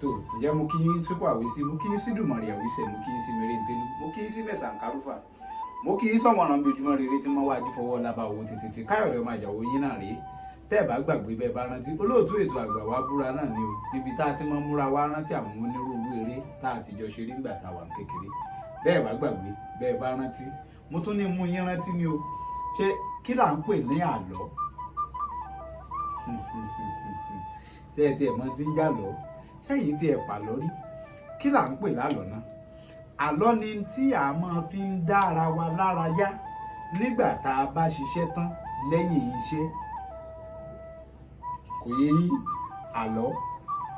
tó ǹjẹ́ mo kí yín sípò àwísí, mo kí yín sí dùmọ̀rì àwísẹ̀, mo kí yín sí mèrèǹtẹ́lú, mo kí yín sí mẹ̀sàn kárúfà, mo kí yín sọ̀mọ̀ràn bí ojúmọ́ rere tí wọ́n wá jí fọwọ́ lábá owó tètè Káyọ̀dé ọmọ Àjàó yín náà rèé. Tẹ́ ẹ̀ bá gbàgbé bẹ́ẹ̀ bá rántí olóòtú ètò àgbà wa búra náà ni o, níbi tá a ti máa ń múra wá rántí àwọn onírúurú eré tá a ti jọ ṣeré nígbà tá a wà kékeré. Bẹ́ẹ̀ bá gbàgbé bẹ́ẹ̀ bá rántí mo tún ní mú yín rántí ni o. Ṣé kí là ń pè ní àlọ́? Tẹ́ ẹ mọ̀ tí ń jà lọ, sẹ́yìn tí ẹ pàlọ́ rí, kí là ń pè lálọ́ náà? Àlọ́ ni tí a máa fi ń dá ara wa lára yá nígbà tá a bá ṣiṣẹ́ tán lẹ́yìn iṣẹ́. Kò yé yín? Àlọ́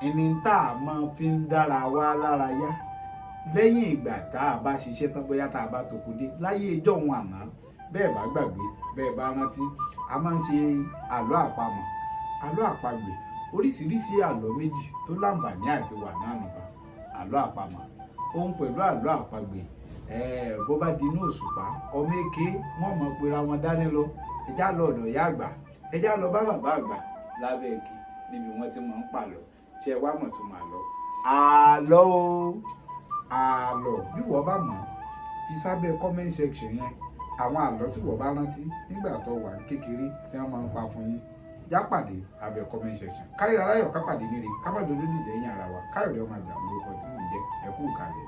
ẹni tá a máa fi ń dára wa lára yá lẹ́yìn ìgbà tá a bá ṣiṣẹ́ tán, bóyá tá a bá tòkù dé láyé ìjọ́ òun àná. Bẹ́ẹ̀ bá gbàgbé bẹ́ẹ̀ bá rántí a máa ń ṣe àlọ́ àpamọ̀, àlọ́ àpagbè, oríṣiríṣi àlọ́ méjì tó láǹfààní àti wà náà nìfà. Àlọ́ àpamọ̀ ohun pẹ̀lú àlọ́ àpagbè, bó bá di inú òṣùpá ọmọ èké wọ́n mọ̀ pera wọn dání lọ, ẹjá lọ ọ̀dọ̀ ìyá àgbà, ẹjá lọ bá bàbá àgbà lábẹ́ igi níbi wọ́n ti máa ń pàlọ́. Ṣé ẹ wá mọ̀ tó máa lọ? Àlọ́ o, àlọ́ bí wọ́n bá mọ̀ fi sábẹ́ comment section yẹn àwọn àlọ́ tí wọ́n bá rántí nígbà tó wà kékeré tí wọ́n máa ń pa fún yín. Já pàdé abẹ́ comment section. Káríra láyọ̀ ká pàdé níre, ká má dolódì lẹ́yìn ara wa. Káyọ̀dé ọmọ Àjàó lórúkọ tí mò ń jẹ́. Ẹ kú ìkàlẹ̀.